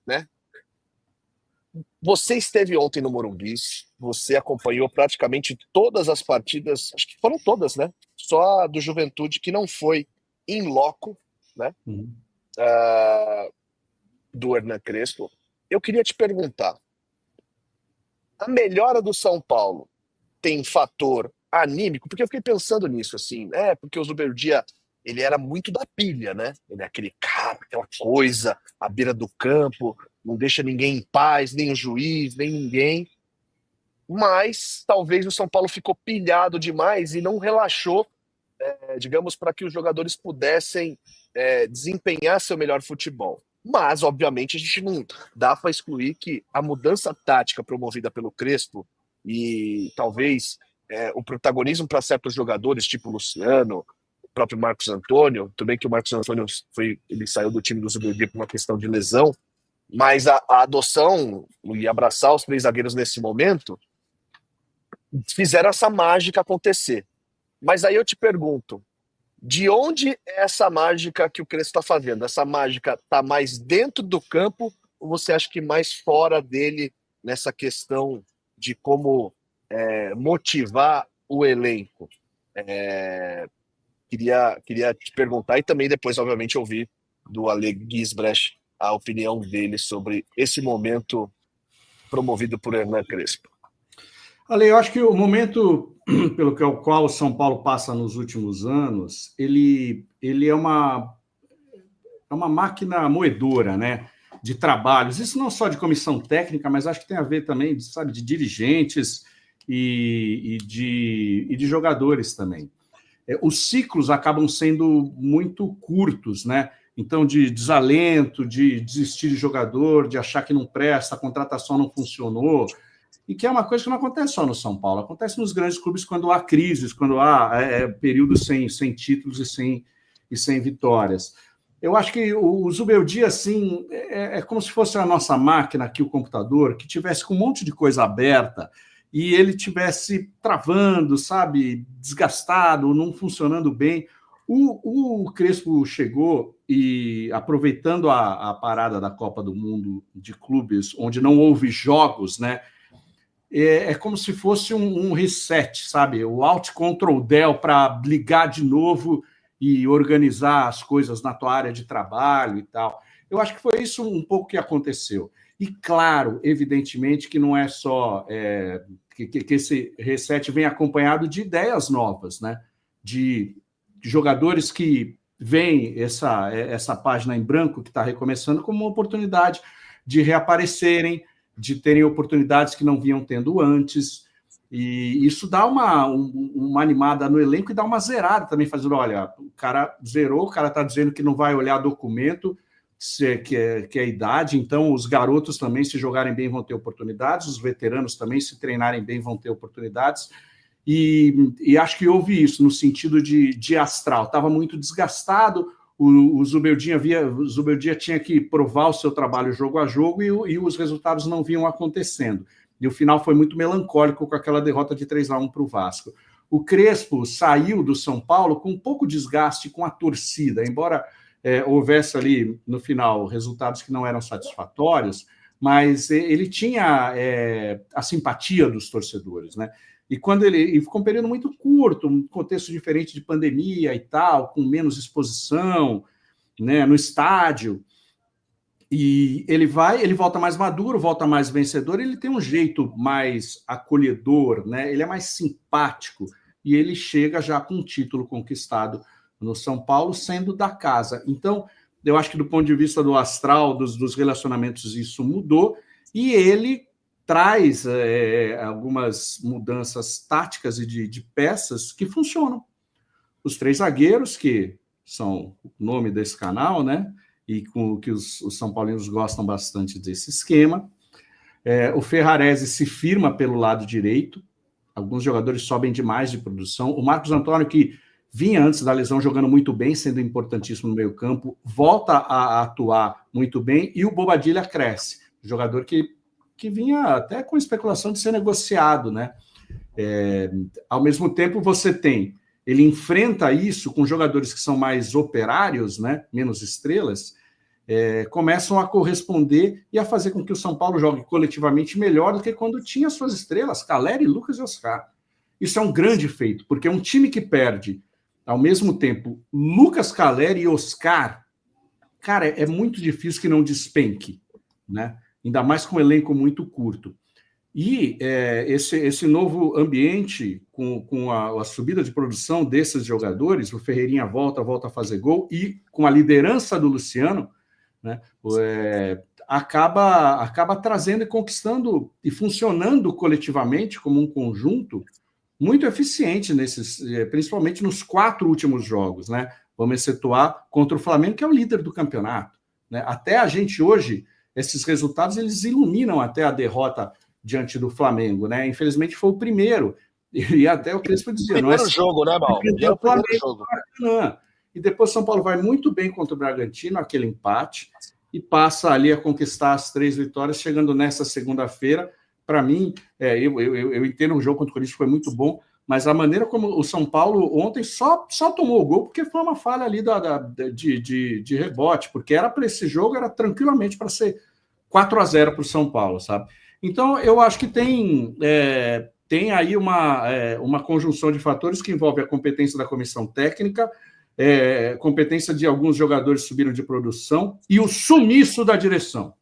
né? Você esteve ontem no Morumbi, você acompanhou praticamente todas as partidas, acho que foram todas, né? Só a do Juventude que não foi em loco, né? Uhum. Do Hernan Crespo. Eu queria te perguntar, a melhora do São Paulo tem fator anímico? Porque eu fiquei pensando nisso, assim, porque o Zubeldia, ele era muito da pilha, né? Ele é aquele cara, aquela coisa, à beira do campo, não deixa ninguém em paz, nem o juiz, nem ninguém. Mas talvez o São Paulo ficou pilhado demais e não relaxou, digamos, para que os jogadores pudessem desempenhar seu melhor futebol. Mas, obviamente, a gente não dá para excluir que a mudança tática promovida pelo Crespo e talvez o protagonismo para certos jogadores, tipo o Luciano, o próprio Marcos Antônio, tudo bem que o Marcos Antônio ele saiu do time do Zubeldia por uma questão de lesão, mas a adoção e abraçar os três zagueiros nesse momento fizeram essa mágica acontecer. Mas aí eu te pergunto, de onde é essa mágica que o Crespo está fazendo? Essa mágica está mais dentro do campo ou você acha que mais fora dele nessa questão de como motivar o elenco? É, queria te perguntar e também depois, obviamente, ouvir do Ale Gisbrecht a opinião dele sobre esse momento promovido por Hernan Crespo. Ale, eu acho que o momento pelo qual o São Paulo passa nos últimos anos, ele é uma máquina moedora, né, de trabalhos. Isso não só de comissão técnica, mas acho que tem a ver também, sabe, de dirigentes e de jogadores também. Os ciclos acabam sendo muito curtos, né? Então, de desalento, de desistir de jogador, de achar que não presta, a contratação não funcionou, e que é uma coisa que não acontece só no São Paulo, acontece nos grandes clubes quando há crises, quando há períodos sem títulos e sem vitórias. Eu acho que o Zubeldia, assim, é como se fosse a nossa máquina aqui, o computador, que tivesse com um monte de coisa aberta e ele tivesse travando, sabe, desgastado, não funcionando bem. O Crespo chegou e, aproveitando a parada da Copa do Mundo de clubes, onde não houve jogos, né, é como se fosse um reset, sabe? O Alt Ctrl Del para ligar de novo e organizar as coisas na tua área de trabalho e tal. Eu acho que foi isso um pouco que aconteceu. E, claro, evidentemente que não é só que esse reset vem acompanhado de ideias novas, né? De jogadores que veem essa página em branco que está recomeçando como uma oportunidade de reaparecerem, de terem oportunidades que não vinham tendo antes, e isso dá uma animada no elenco e dá uma zerada também, fazendo, olha, o cara zerou, o cara está dizendo que não vai olhar documento, que é a idade, então os garotos também, se jogarem bem, vão ter oportunidades, os veteranos também, se treinarem bem, vão ter oportunidades, e acho que houve isso, no sentido de astral, estava muito desgastado, o Zubeldia tinha que provar o seu trabalho jogo a jogo e os resultados não vinham acontecendo. E o final foi muito melancólico com aquela derrota de 3-1 para o Vasco. O Crespo saiu do São Paulo com um pouco desgaste com a torcida, embora houvesse ali, no final, resultados que não eram satisfatórios, mas ele tinha a simpatia dos torcedores, né? E quando ele ficou um período muito curto, um contexto diferente de pandemia e tal, com menos exposição, né, no estádio, e ele volta mais maduro, volta mais vencedor, ele tem um jeito mais acolhedor, né? Ele é mais simpático, e ele chega já com um título conquistado no São Paulo, sendo da casa. Então, eu acho que do ponto de vista do astral, dos relacionamentos, isso mudou, e ele traz algumas mudanças táticas e de peças que funcionam. Os três zagueiros, que são o nome desse canal, né? E com que os São Paulinos gostam bastante desse esquema. O Ferrarese se firma pelo lado direito, alguns jogadores sobem demais de produção. O Marcos Antônio, que vinha antes da lesão jogando muito bem, sendo importantíssimo no meio-campo, volta a atuar muito bem, e o Bobadilla cresce, jogador que vinha até com especulação de ser negociado, né? Ao mesmo tempo, ele enfrenta isso com jogadores que são mais operários, né? Menos estrelas, começam a corresponder e a fazer com que o São Paulo jogue coletivamente melhor do que quando tinha suas estrelas, Caleri, Lucas e Oscar. Isso é um grande feito, porque é um time que perde, ao mesmo tempo, Lucas, Caleri e Oscar, cara, é muito difícil que não despenque, né? Ainda mais com um elenco muito curto. E esse novo ambiente, com a subida de produção desses jogadores, o Ferreirinha volta a fazer gol, e com a liderança do Luciano, né, acaba trazendo e conquistando e funcionando coletivamente como um conjunto muito eficiente, principalmente nos 4 últimos jogos, né? Vamos excetuar contra o Flamengo, que é o líder do campeonato, né? Até a gente hoje, esses resultados, eles iluminam até a derrota diante do Flamengo, né? Infelizmente foi o primeiro, e até o Crespo dizia, Primeiro jogo, né, Mal? É o primeiro jogo. E depois São Paulo vai muito bem contra o Bragantino, aquele empate, e passa ali a conquistar as 3 vitórias, chegando nessa segunda-feira. Para mim, eu entendo o jogo contra o Corinthians, foi muito bom, mas a maneira como o São Paulo ontem só tomou o gol porque foi uma falha ali de rebote, porque era para esse jogo, era tranquilamente para ser 4-0 para o São Paulo, sabe? Então, eu acho que tem aí uma conjunção de fatores que envolve a competência da comissão técnica, competência de alguns jogadores que subiram de produção e o sumiço da direção.